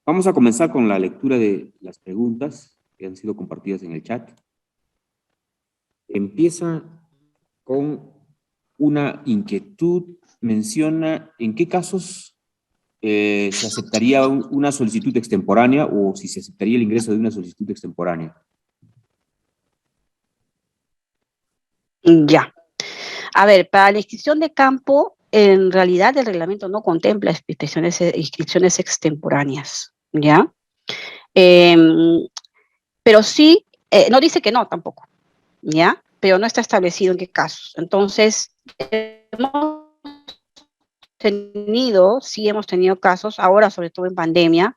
Vamos a comenzar con la lectura de las preguntas que han sido compartidas en el chat. Empieza con una inquietud, menciona en qué casos se aceptaría una solicitud extemporánea o si se aceptaría el ingreso de una solicitud extemporánea. Ya. A ver, para la inscripción de campo, en realidad el reglamento no contempla inscripciones extemporáneas, ¿ya? Pero sí, no dice que no tampoco, ¿ya? Pero no está establecido en qué casos. Entonces, sí hemos tenido casos, ahora sobre todo en pandemia,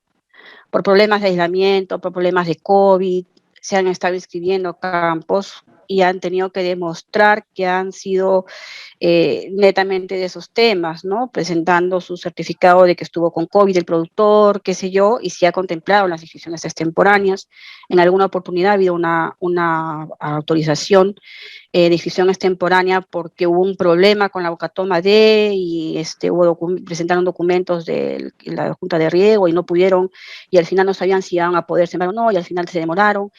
por problemas de aislamiento, por problemas de COVID, se han estado inscribiendo campos y han tenido que demostrar que han sido netamente de esos temas, ¿no? Presentando su certificado de que estuvo con COVID el productor, qué sé yo, y si ha contemplado las inscripciones extemporáneas. En alguna oportunidad ha habido una autorización de inscripción extemporánea porque hubo un problema con la bocatoma D y presentaron documentos de la Junta de Riego y no pudieron, y al final no sabían si iban a poder sembrar o no, y al final se demoraron.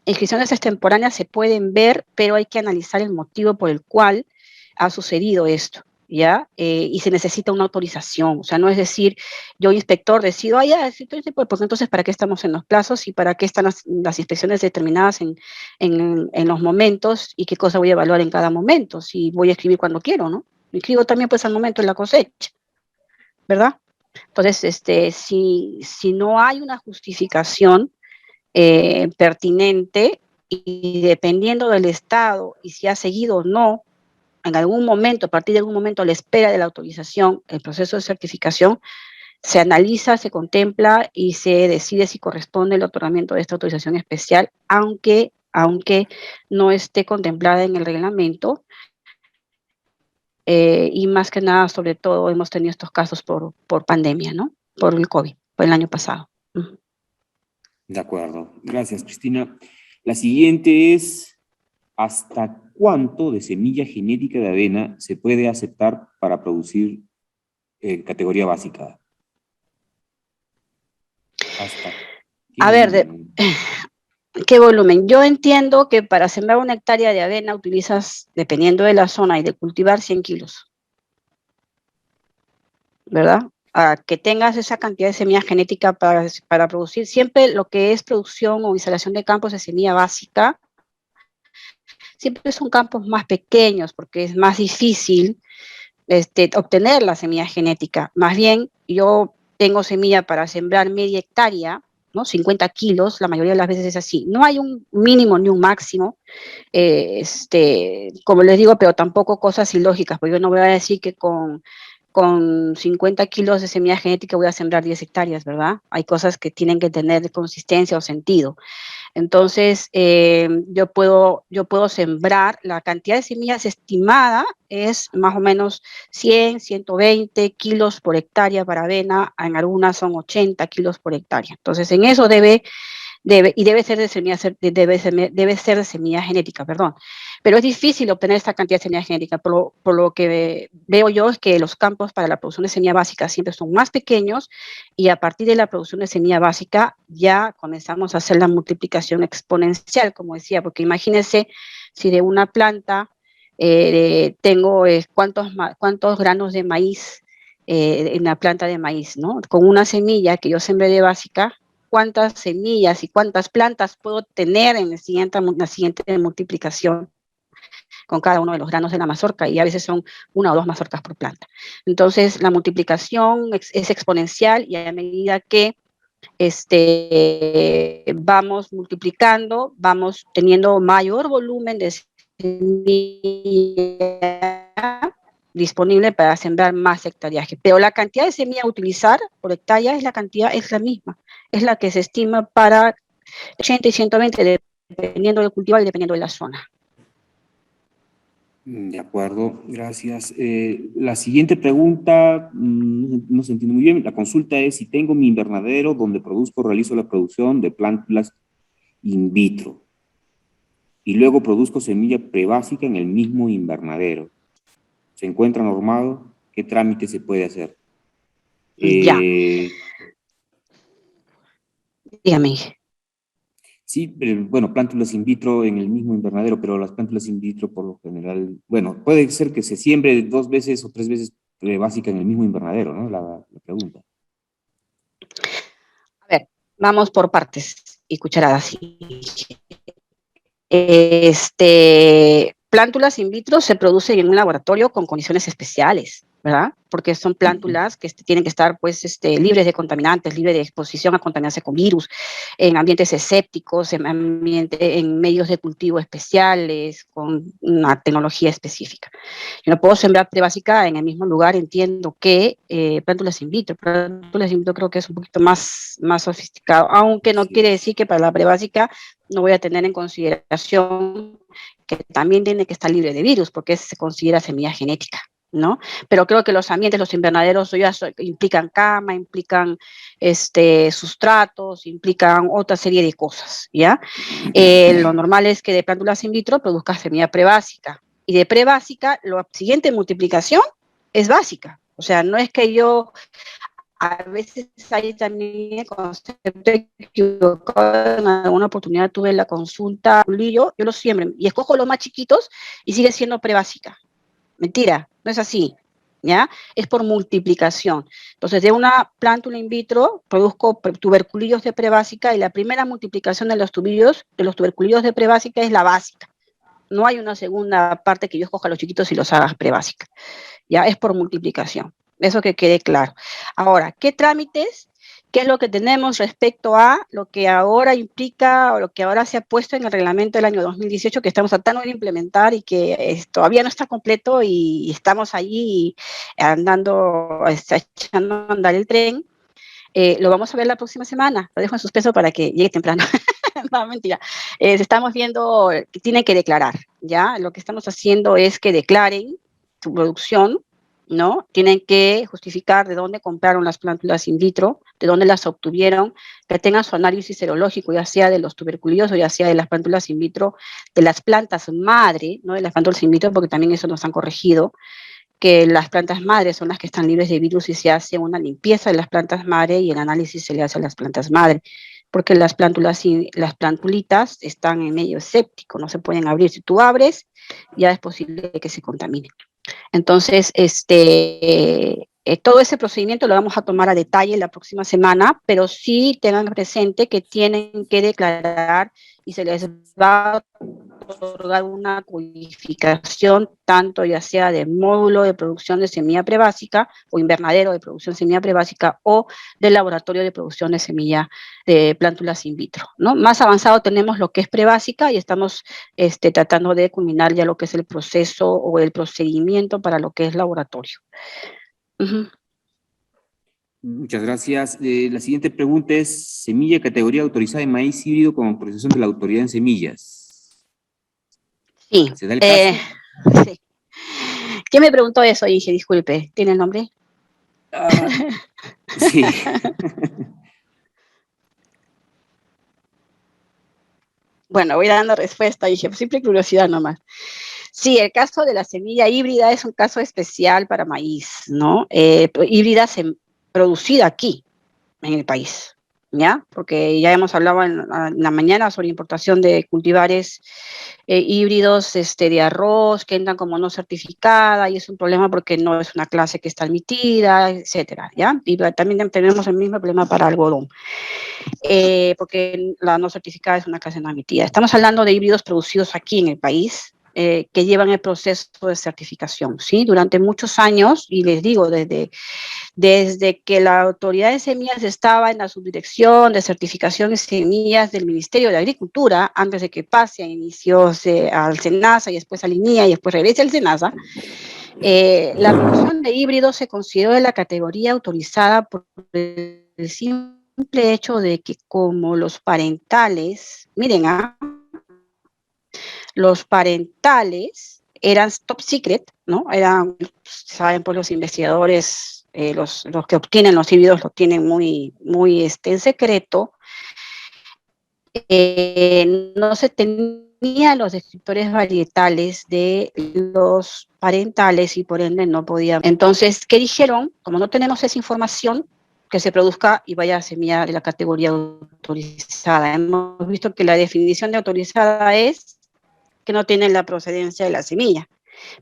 Inscripciones extemporáneas se pueden ver, pero hay que analizar el motivo por el cual ha sucedido esto, ¿ya? Y se necesita una autorización, o sea, no es decir, yo inspector decido, pues entonces, ¿para qué estamos en los plazos y para qué están las inspecciones determinadas en los momentos y qué cosa voy a evaluar en cada momento? Si voy a escribir cuando quiero, ¿no? Me escribo también pues al momento de la cosecha, ¿verdad? Entonces, si no hay una justificación pertinente y dependiendo del estado y si ha seguido o no, en algún momento, a partir de algún momento, a la espera de la autorización, el proceso de certificación, se analiza, se contempla y se decide si corresponde el otorgamiento de esta autorización especial, aunque no esté contemplada en el reglamento. Y más que nada, sobre todo, hemos tenido estos casos por pandemia, ¿no? Por el COVID, por el año pasado. De acuerdo. Gracias, Cristina. La siguiente es, ¿hasta cuánto de semilla genética de avena se puede aceptar para producir categoría básica? ¿Hasta qué A ver, volumen? ¿qué volumen? Yo entiendo que para sembrar una hectárea de avena utilizas, dependiendo de la zona y de cultivar, 100 kilos, ¿verdad? A que tengas esa cantidad de semilla genética para producir, siempre lo que es producción o instalación de campos de semilla básica, siempre son campos más pequeños porque es más difícil obtener la semilla genética. Más bien, yo tengo semilla para sembrar media hectárea, ¿no? 50 kilos, la mayoría de las veces es así. No hay un mínimo ni un máximo, como les digo, pero tampoco cosas ilógicas, porque yo no voy a decir que con 50 kilos de semilla genética voy a sembrar 10 hectáreas, ¿verdad? Hay cosas que tienen que tener consistencia o sentido. Entonces, yo puedo sembrar, la cantidad de semillas estimada es más o menos 100, 120 kilos por hectárea para avena, en algunas son 80 kilos por hectárea. Entonces, en eso debe ser de semilla, debe ser de semilla genética, perdón. Pero es difícil obtener esta cantidad de semilla genética, por lo que veo yo es que los campos para la producción de semilla básica siempre son más pequeños y a partir de la producción de semilla básica ya comenzamos a hacer la multiplicación exponencial, como decía, porque imagínense si de una planta tengo cuántos granos de maíz en la planta de maíz, ¿no? Con una semilla que yo sembré de básica, cuántas semillas y cuántas plantas puedo tener en la siguiente multiplicación con cada uno de los granos de la mazorca, y a veces son una o dos mazorcas por planta. Entonces, la multiplicación es exponencial y a medida que vamos multiplicando, vamos teniendo mayor volumen de semilla disponible para sembrar más hectáreas. Pero la cantidad de semilla a utilizar por hectárea es la misma, es la que se estima para 80 y 120, dependiendo del cultivar y dependiendo de la zona. De acuerdo, gracias. La siguiente pregunta, no se entiende muy bien. La consulta es si tengo mi invernadero donde realizo la producción de plántulas in vitro y luego produzco semilla prebásica en el mismo invernadero. ¿Se encuentra normado? ¿Qué trámite se puede hacer? Ya. Dígame. Sí, bueno, plántulas in vitro en el mismo invernadero, pero las plántulas in vitro por lo general, bueno, puede ser que se siembre 2 veces o 3 veces básica en el mismo invernadero, ¿no? La pregunta. A ver, vamos por partes y cucharadas. Plántulas in vitro se producen en un laboratorio con condiciones especiales, ¿verdad? Porque son plántulas que tienen que estar, pues, libres de contaminantes, libres de exposición a contaminarse con virus, en ambientes escépticos, en medios de cultivo especiales, con una tecnología específica. Yo no puedo sembrar prebásica en el mismo lugar, entiendo que plántulas in vitro creo que es un poquito más sofisticado, aunque no Así quiere es. decir que para la prebásica no voy a tener en consideración que también tiene que estar libre de virus, porque se considera semilla genética, ¿no? Pero creo que los ambientes, los invernaderos ya implican cama, implican sustratos, implican otra serie de cosas, ¿ya? Lo normal es que de plántulas in vitro produzca semilla prebásica, y de prebásica, la siguiente multiplicación es básica. O sea, no es que yo, a veces hay también el concepto equivocado. En alguna oportunidad tuve la consulta, yo lo siembro y escojo los más chiquitos y sigue siendo prebásica. Mentira, no es así, ¿ya? Es por multiplicación. Entonces, de una plántula in vitro produzco tuberculillos de prebásica, y la primera multiplicación de los tuberculillos de prebásica es la básica. No hay una segunda parte que yo escoja los chiquitos y los haga prebásica. Ya es por multiplicación. Eso que quede claro. Ahora, ¿qué trámites? ¿Qué es lo que tenemos respecto a lo que ahora implica, o lo que ahora se ha puesto en el reglamento del año 2018, que estamos tratando de implementar y que todavía no está completo, y estamos allí andando, echando a andar el tren? Lo vamos a ver la próxima semana. Lo dejo en suspenso para que llegue temprano. No, mentira. Estamos viendo que tienen que declarar, ¿ya? Lo que estamos haciendo es que declaren su producción, ¿no? Tienen que justificar de dónde compraron las plántulas in vitro, de dónde las obtuvieron, que tengan su análisis serológico, ya sea de los tuberculosos, ya sea de las plántulas in vitro, de las plantas madre, ¿no? De las plántulas in vitro, porque también eso nos han corregido, que las plantas madre son las que están libres de virus, y se hace una limpieza de las plantas madre y el análisis se le hace a las plantas madre, porque las plantulitas están en medio escéptico, no se pueden abrir. Si tú abres, ya es posible que se contamine. Entonces, todo ese procedimiento lo vamos a tomar a detalle la próxima semana, pero sí tengan presente que tienen que declarar y se les va a otorgar una codificación, tanto ya sea de módulo de producción de semilla prebásica o invernadero de producción de semilla prebásica, o del laboratorio de producción de semilla de plántulas in vitro, ¿no? Más avanzado tenemos lo que es prebásica, y estamos tratando de culminar ya lo que es el proceso o el procedimiento para lo que es laboratorio. Uh-huh. Muchas gracias. La siguiente pregunta es, semilla categoría autorizada en maíz híbrido con autorización de la autoridad en semillas. Sí, ¿Se da el caso? sí. ¿Quién me preguntó eso? Y dije, disculpe, ¿tiene el nombre? Sí. Bueno, voy dando respuesta, y dije, pues, simple curiosidad nomás. Sí, el caso de la semilla híbrida es un caso especial para maíz, ¿no? Híbrida producida aquí, en el país, ¿ya? Porque ya hemos hablado en la mañana sobre importación de cultivares híbridos de arroz que entran como no certificada, y es un problema porque no es una clase que está admitida, etcétera, ¿ya? Y también tenemos el mismo problema para algodón, porque la no certificada es una clase no admitida. Estamos hablando de híbridos producidos aquí en el país, que llevan el proceso de certificación, ¿sí? Durante muchos años, y les digo, desde que la autoridad de semillas estaba en la subdirección de certificación de semillas del Ministerio de Agricultura, antes de que pase a inicios al SENASA y después al INIA y después regrese al SENASA, la producción de híbridos se consideró de la categoría autorizada por el simple hecho de que, como los parentales, miren, los parentales eran top secret, ¿no? Eran, saben, pues los investigadores, los que obtienen los híbridos lo tienen muy, muy en secreto. No se tenía los descriptores varietales de los parentales, y por ende no podía. Entonces, ¿qué dijeron? Como no tenemos esa información, que se produzca y vaya a semilla de la categoría autorizada. Hemos visto que la definición de autorizada es que no tiene la procedencia de la semilla,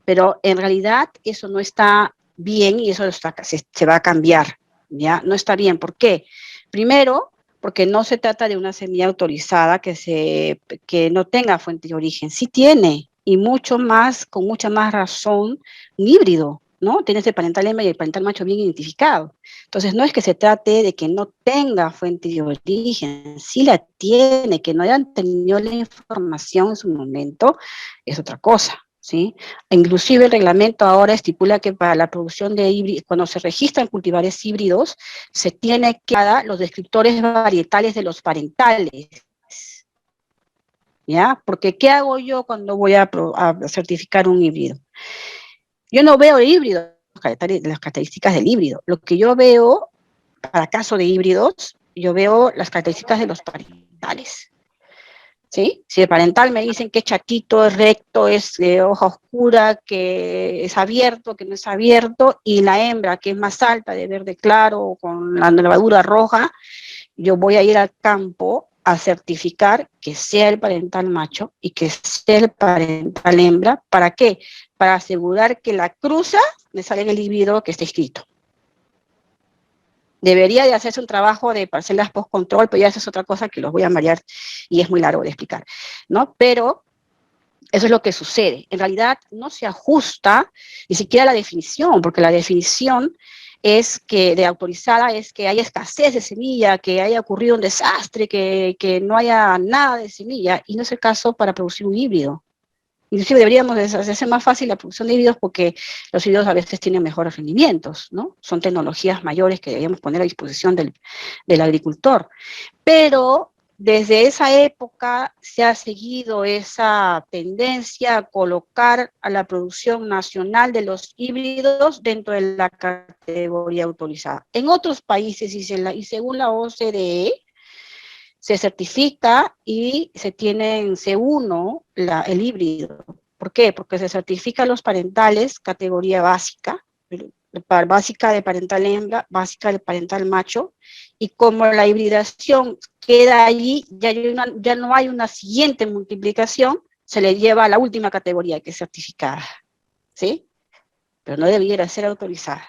pero en realidad eso no está bien y eso se va a cambiar, ¿ya? No está bien. ¿Por qué? Primero, porque no se trata de una semilla autorizada que no tenga fuente de origen. Sí tiene, y mucho más, con mucha más razón, un híbrido, ¿no? Tienes el parental hembra y el parental macho bien identificado. Entonces, no es que se trate de que no tenga fuente de origen, sí la tiene, que no hayan tenido la información en su momento, es otra cosa, ¿sí? Inclusive el reglamento ahora estipula que para la producción de híbridos, cuando se registran cultivares híbridos, se tiene que dar los descriptores varietales de los parentales, ¿ya? Porque ¿qué hago yo cuando voy a certificar un híbrido? Yo no veo el híbrido, las características del híbrido. Lo que yo veo, para caso de híbridos, yo veo las características de los parentales. ¿Sí? Si el parental me dicen que es chatito, es recto, es de hoja oscura, que es abierto, que no es abierto, y la hembra que es más alta, de verde claro, con la nervadura roja, yo voy a ir al campo a certificar que sea el parental macho y que sea el parental hembra. ¿Para qué? Para asegurar que la cruza me sale en el híbrido que está escrito. Debería de hacerse un trabajo de parcelas post-control, pero ya eso es otra cosa que los voy a marear y es muy largo de explicar, ¿no? Pero eso es lo que sucede. En realidad no se ajusta ni siquiera la definición, porque la definición es que de autorizada es que haya escasez de semilla, que haya ocurrido un desastre, que no haya nada de semilla, y no es el caso para producir un híbrido. Inclusive deberíamos hacer más fácil la producción de híbridos porque los híbridos a veces tienen mejores rendimientos, ¿no? Son tecnologías mayores que deberíamos poner a disposición del agricultor. Pero desde esa época se ha seguido esa tendencia a colocar a la producción nacional de los híbridos dentro de la categoría autorizada. En otros países y según la OCDE, se certifica y C1 el híbrido. ¿Por qué? Porque se certifican los parentales, categoría básica, básica de parental hembra, básica de parental macho, y como la hibridación queda allí, ya no hay una siguiente multiplicación, se le lleva a la última categoría que es certificada, ¿sí? Pero no debiera ser autorizada.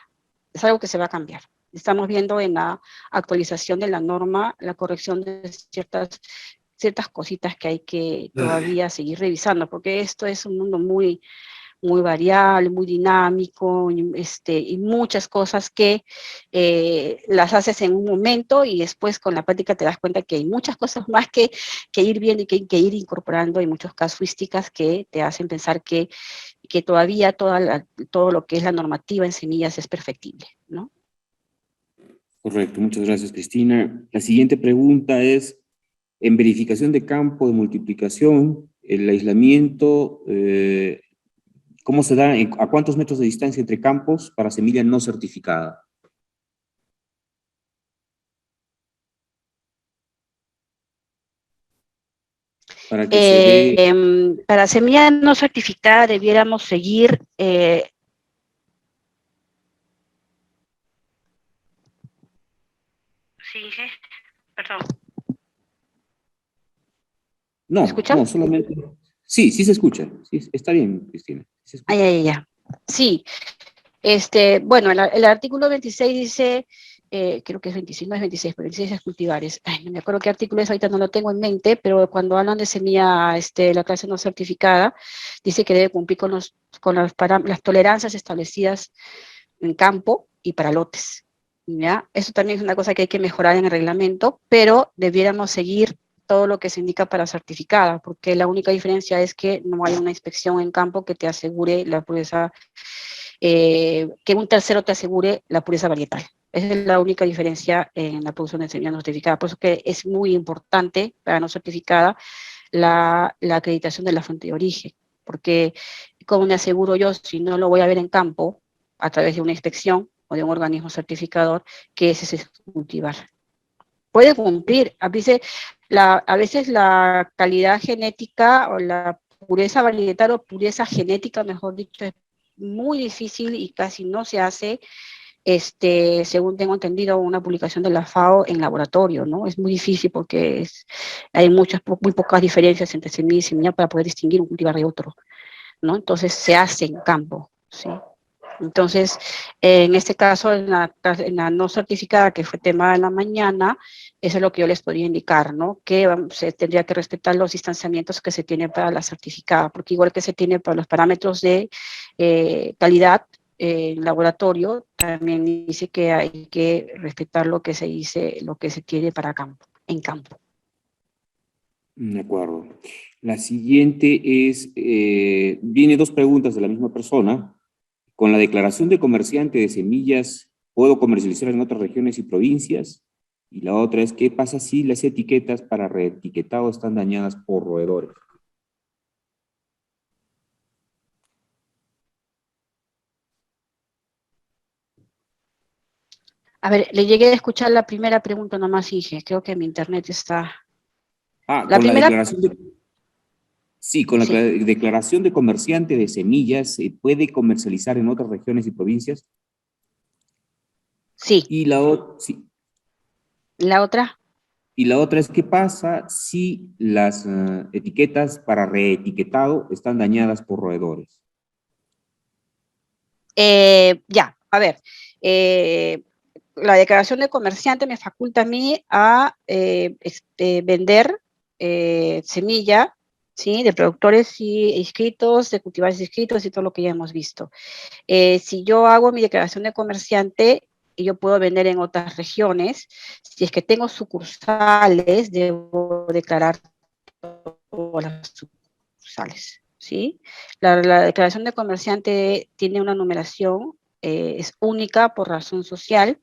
Es algo que se va a cambiar. Estamos viendo en la actualización de la norma la corrección de ciertas cositas que hay que todavía seguir revisando, porque esto es un mundo muy, muy variable, muy dinámico, y muchas cosas que las haces en un momento y después con la práctica te das cuenta que hay muchas cosas más que ir viendo y que ir incorporando, hay muchas casuísticas que te hacen pensar que todavía todo lo que es la normativa en semillas es perfectible, ¿no? Correcto, muchas gracias, Cristina. La siguiente pregunta es, en verificación de campo de multiplicación, el aislamiento, ¿cómo se da? ¿A cuántos metros de distancia entre campos para semilla no certificada? Para que se dé... Para semilla no certificada debiéramos seguir sí, perdón. ¿Me No, escuchan? no, solamente... Sí, sí se escucha. Sí, está bien, Cristina. Sí se escucha. Sí, bueno, el artículo 26 dice, creo que es 25, no es 26, pero 26 es cultivares. Ay, no me acuerdo qué artículo es, ahorita no lo tengo en mente, pero cuando hablan de semilla, la clase no certificada, dice que debe cumplir con las tolerancias establecidas en campo y para lotes, ¿ya? Eso también es una cosa que hay que mejorar en el reglamento, pero debiéramos seguir todo lo que se indica para certificada, porque la única diferencia es que no hay una inspección en campo que te asegure la pureza, que un tercero te asegure la pureza varietal. Esa es la única diferencia en la producción de semilla no certificada. Por eso que es muy importante para no certificada la acreditación de la fuente de origen, porque como me aseguro yo, si no lo voy a ver en campo, a través de una inspección o de un organismo certificador, que ese es cultivar. Puede cumplir, a veces la calidad genética o la pureza varietal o pureza genética, mejor dicho, es muy difícil y casi no se hace según tengo entendido, una publicación de la FAO en laboratorio, ¿no? Es muy difícil porque hay muy pocas diferencias entre semilla y semilla para poder distinguir un cultivar de otro, ¿no? Entonces se hace en campo, ¿sí? Entonces, en este caso, en la no certificada, que fue tema de la mañana, eso es lo que yo les podría indicar, ¿no? Que se tendría que respetar los distanciamientos que se tiene para la certificada, porque igual que se tiene para los parámetros de calidad en laboratorio, también dice que hay que respetar lo que se dice, lo que se tiene para campo, en campo. De acuerdo. La siguiente es, viene dos preguntas de la misma persona. Con la declaración de comerciante de semillas, ¿puedo comercializar en otras regiones y provincias? Y la otra es, ¿qué pasa si las etiquetas para reetiquetado están dañadas por roedores? A ver, le llegué a escuchar la primera pregunta nomás, Inge. Creo que mi internet está... Ah, La con la primera, declaración de... Sí, con la sí, declaración de comerciante de semillas, ¿se puede comercializar en otras regiones y provincias? sí. Y la, sí, La otra, y la otra es, ¿qué pasa si las etiquetas para reetiquetado están dañadas por roedores? ya, a ver, eh, la declaración de comerciante me faculta a mí a vender semilla, ¿sí? De productores y inscritos, de cultivares inscritos y todo lo que ya hemos visto. Si yo hago mi declaración de comerciante, y yo puedo vender en otras regiones, si es que tengo sucursales, debo declarar todas las sucursales, ¿sí? La declaración de comerciante tiene una numeración, es única por razón social,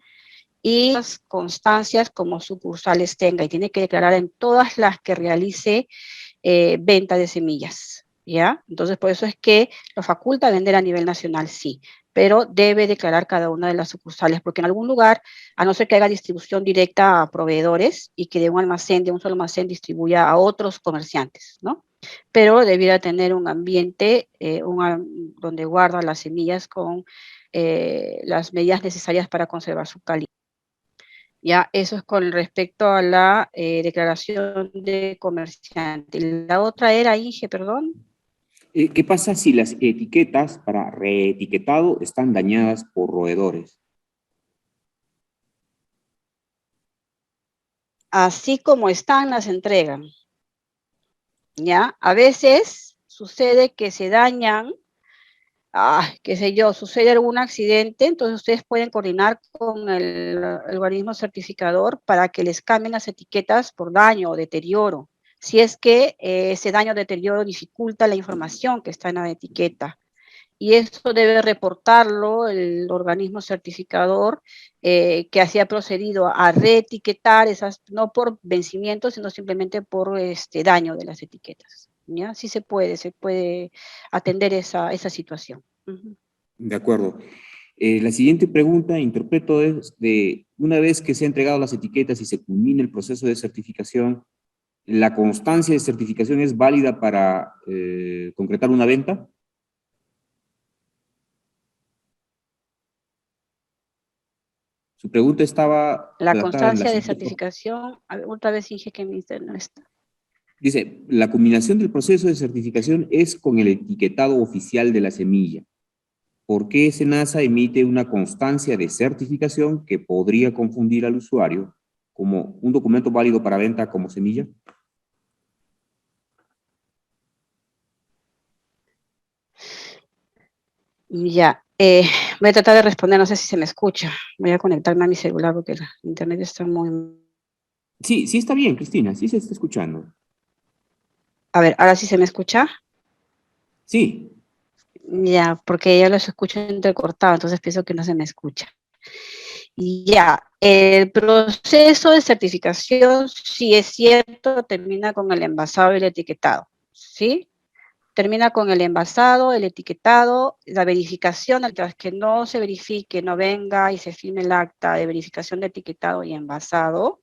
y las constancias como sucursales tenga, y tiene que declarar en todas las que realice venta de semillas, ¿ya? Entonces, por eso es que lo faculta a vender a nivel nacional, sí, pero debe declarar cada una de las sucursales, porque en algún lugar, a no ser que haga distribución directa a proveedores y que de un almacén, de un solo almacén, distribuya a otros comerciantes, ¿no? Pero debiera tener un ambiente donde guarda las semillas con las medidas necesarias para conservar su calidad. Ya, eso es con respecto a la declaración de comerciante. La otra era, Inge, perdón. ¿Qué pasa si las etiquetas para reetiquetado están dañadas por roedores? Así como están, las entregan. ¿Ya? A veces sucede que se dañan, qué sé yo, sucede algún accidente, entonces ustedes pueden coordinar con el organismo certificador para que les cambien las etiquetas por daño o deterioro, si es que ese daño o deterioro dificulta la información que está en la etiqueta. Y eso debe reportarlo el organismo certificador que así ha procedido a reetiquetar esas, no por vencimiento, sino simplemente por daño de las etiquetas. ¿Ya? Sí se puede atender esa situación. Uh-huh. De acuerdo. La siguiente pregunta, interpreto, es de una vez que se han entregado las etiquetas y se culmina el proceso de certificación, ¿la constancia de certificación es válida para concretar una venta? Su pregunta estaba La redactada en la constancia de siguiente forma. certificación, a ver, otra vez dije que mi no está. Dice, la culminación del proceso de certificación es con el etiquetado oficial de la semilla. ¿Por qué SENASA emite una constancia de certificación que podría confundir al usuario como un documento válido para venta como semilla? Ya, voy a tratar de responder, no sé si se me escucha. Voy a conectarme a mi celular porque el internet está muy... Sí, sí está bien, Cristina, sí se está escuchando. A ver, ¿ahora sí se me escucha? Sí, Ya, porque ya los escucho entrecortado, entonces pienso que no se me escucha. Ya, el proceso de certificación, si es cierto, termina con el envasado y el etiquetado, ¿sí? Termina con el envasado, el etiquetado, la verificación, mientras que no se verifique, no venga y se firme el acta de verificación de etiquetado y envasado,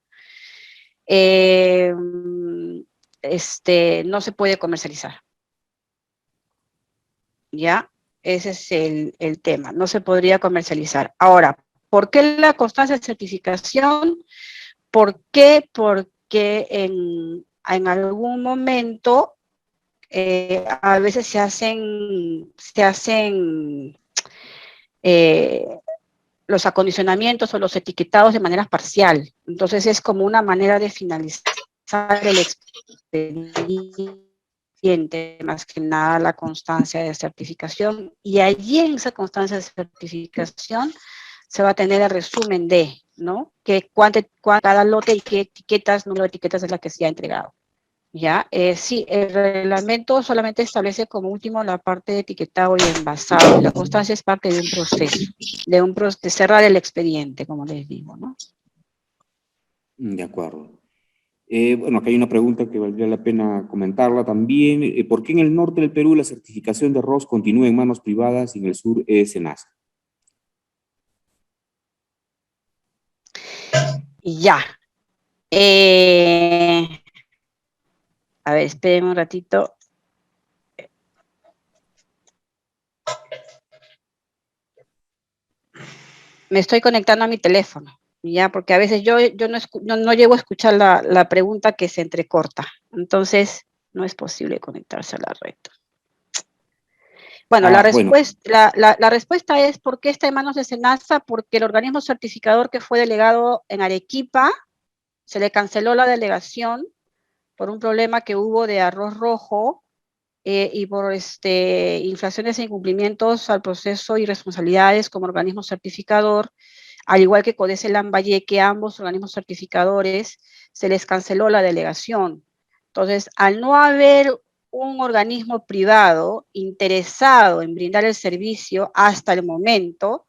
eh, no se puede comercializar. ¿Ya? Ese es el tema, no se podría comercializar. Ahora, ¿Por qué la constancia de certificación? ¿Por qué? Porque en algún momento a veces se hacen los acondicionamientos o los etiquetados de manera parcial. Entonces es como una manera de finalizar el expediente, más que nada la constancia de certificación. Y allí en esa constancia de certificación se va a tener el resumen de, ¿no? Que cada lote y qué etiquetas, número de etiquetas es la que se ha entregado. ¿Ya? Sí, el reglamento solamente establece como último la parte de etiquetado y envasado, y la constancia es parte de un proceso, de cerrar el expediente, como les digo, ¿no? De acuerdo. Bueno, acá hay una pregunta que valdría la pena comentarla también. ¿Por qué en el norte del Perú la certificación de arroz continúa en manos privadas y en el sur es SENASA? Y ya. A ver, esperen un ratito. Me estoy conectando a mi teléfono, ya, porque a veces yo no llego a escuchar la pregunta que se entrecorta. Entonces, no es posible conectarse a la red. Bueno, Bueno, la respuesta es ¿por qué está en manos de SENASA? Porque el organismo certificador que fue delegado en Arequipa, se le canceló la delegación por un problema que hubo de arroz rojo y por infracciones e incumplimientos al proceso y responsabilidades como organismo certificador, al igual que CODESE Lambayeque, ambos organismos certificadores, se les canceló la delegación. Entonces, al no haber un organismo privado interesado en brindar el servicio hasta el momento,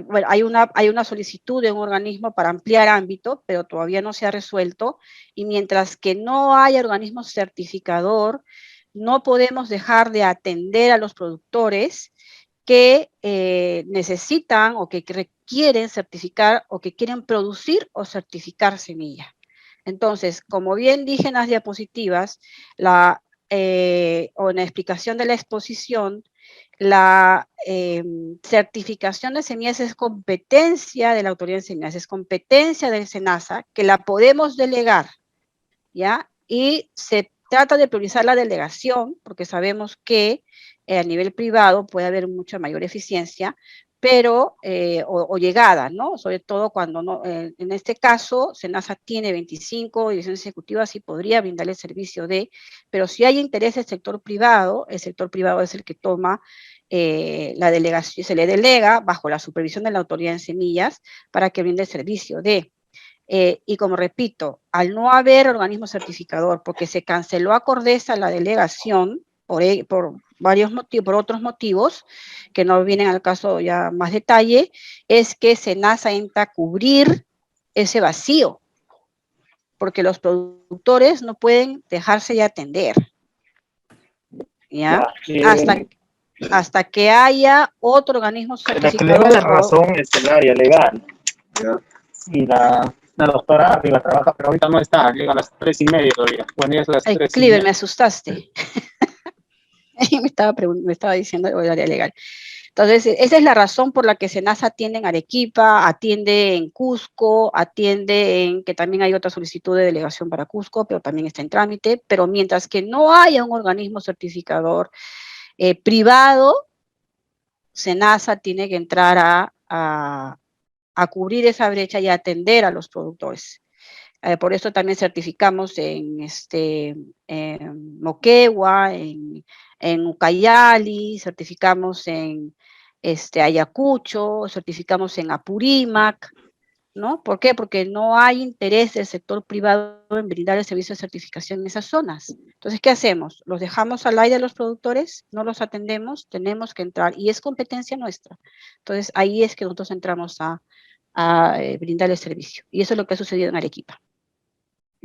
bueno, hay una solicitud de un organismo para ampliar ámbito, pero todavía no se ha resuelto, y mientras que no haya organismo certificador, no podemos dejar de atender a los productores que necesitan o que requieren certificar o que quieren producir o certificar semilla. Entonces, como bien dije en las diapositivas, o en la explicación de la exposición, la certificación de semillas es competencia de la autoridad de semillas, es competencia del SENASA, que la podemos delegar, ¿ya? Y se trata de priorizar la delegación, porque sabemos que a nivel privado puede haber mucha mayor eficiencia, pero, o llegada, ¿no? Sobre todo cuando no, en este caso, SENASA tiene 25 ediciones ejecutivas y podría brindarle el servicio de, pero si hay interés del sector privado, el sector privado es el que toma la delegación, se le delega bajo la supervisión de la autoridad en semillas para que brinde el servicio de. Y como repito, al no haber organismo certificador, porque se canceló a Cordesa la delegación por varios motivos, por otros motivos, que no vienen al caso ya más detalle, es que SENASA entra a cubrir ese vacío, porque los productores no pueden dejarse de atender, ¿ya? Hasta que haya otro organismo La que le da certificador. la razón es el área legal. ¿Ya? Y la doctora arriba trabaja, pero ahorita no está, llega a las 3:30 todavía. Bueno, ya es las 3:30. Cliver, me asustaste. me estaba diciendo el área legal. Entonces, esa es la razón por la que SENASA atiende en Arequipa, atiende en Cusco, atiende en que también hay otra solicitud de delegación para Cusco, pero también está en trámite. Pero mientras que no haya un organismo certificador privado, SENASA tiene que entrar a cubrir esa brecha y a atender a los productores. Por eso también certificamos en Moquegua, en Ucayali, certificamos en Ayacucho, certificamos en Apurímac, ¿no? ¿Por qué? Porque no hay interés del sector privado en brindar el servicio de certificación en esas zonas. Entonces, ¿qué hacemos? ¿Los dejamos al aire a los productores? ¿No los atendemos? Tenemos que entrar, y es competencia nuestra. Entonces, ahí es que nosotros entramos a brindar el servicio. Y eso es lo que ha sucedido en Arequipa.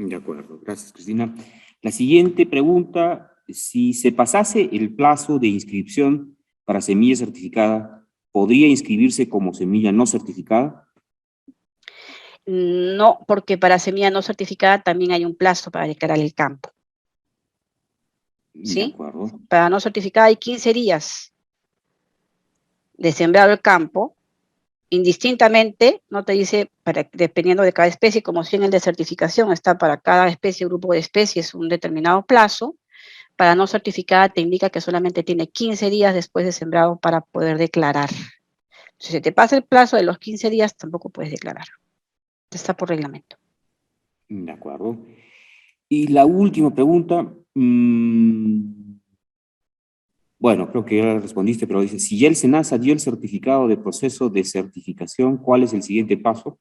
de acuerdo, gracias, Cristina. La siguiente pregunta, si se pasase el plazo de inscripción para semilla certificada, ¿podría inscribirse como semilla no certificada? No, porque para semilla no certificada también hay un plazo para declarar el campo. De ¿Sí? acuerdo. Para no certificada hay 15 días de sembrado el campo, indistintamente, no te dice, dependiendo de cada especie, como si en el de certificación está para cada especie, grupo de especies, un determinado plazo. Para no certificada te indica que solamente tiene 15 días después de sembrado para poder declarar. Si se te pasa el plazo de los 15 días, tampoco puedes declarar. Está por reglamento. De acuerdo. Y la última pregunta, bueno, creo que ya la respondiste, pero dice, si ya el SENASA dio el certificado de proceso de certificación, ¿cuál es el siguiente paso?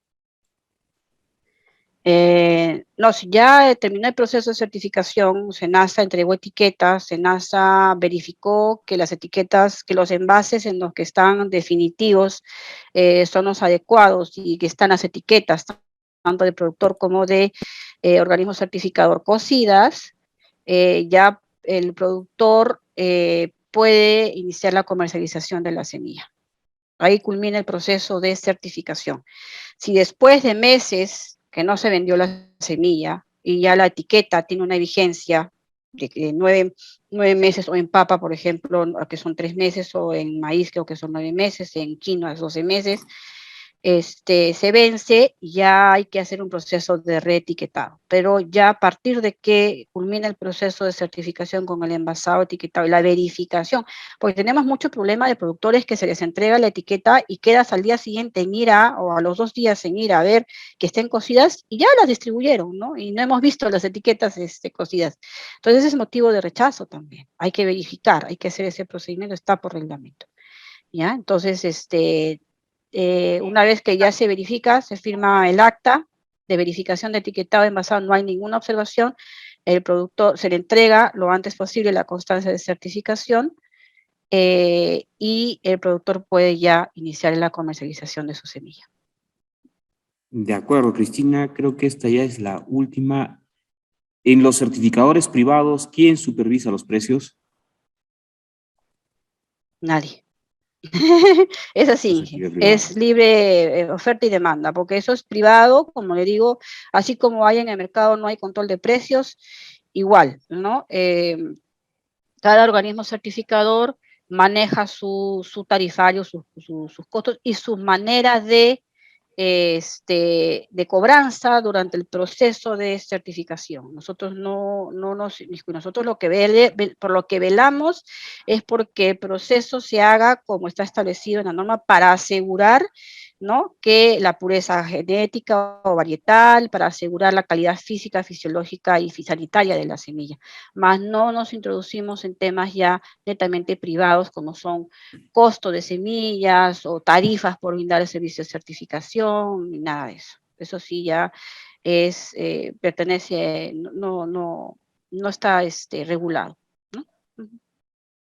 No, si ya terminó el proceso de certificación, SENASA entregó etiquetas, SENASA verificó que las etiquetas, que los envases en los que están definitivos son los adecuados y que están las etiquetas, tanto de productor como de organismo certificador cocidas, ya el productor puede iniciar la comercialización de la semilla. Ahí culmina el proceso de certificación. Si después de meses que no se vendió la semilla y ya la etiqueta tiene una vigencia de 9 meses, o en papa, por ejemplo, que son 3 meses, o en maíz creo que son 9 meses, en quinoa 12 meses, se vence, ya hay que hacer un proceso de reetiquetado. Pero ya a partir de que culmina el proceso de certificación con el envasado etiquetado y la verificación, porque tenemos mucho problema de productores que se les entrega la etiqueta y quedas al día siguiente en ir o a los 2 días en ir a ver que estén cocidas y ya las distribuyeron, ¿no? Y no hemos visto las etiquetas cocidas. Entonces es motivo de rechazo también. Hay que verificar, hay que hacer ese procedimiento, está por reglamento. ¿Ya? Entonces, una vez que ya se verifica, se firma el acta de verificación de etiquetado envasado, no hay ninguna observación, el productor se le entrega lo antes posible la constancia de certificación y el productor puede ya iniciar la comercialización de su semilla. De acuerdo, Cristina, creo que esta ya es la última. En los certificadores privados, ¿quién supervisa los precios? Nadie. Es así, es Privado. libre oferta y demanda, porque eso es privado, como le digo, así como hay en el mercado no hay control de precios, igual, ¿no? Cada organismo certificador maneja su tarifario, sus costos y sus maneras de cobranza durante el proceso de certificación. Nosotros nosotros por lo que velamos es porque el proceso se haga como está establecido en la norma para asegurar, ¿no?, que la pureza genética o varietal, para asegurar la calidad física, fisiológica y sanitaria de la semilla. Más no nos introducimos en temas ya netamente privados como son costo de semillas o tarifas por brindar el servicio de certificación, ni nada de eso. Eso sí ya pertenece, no está regulado.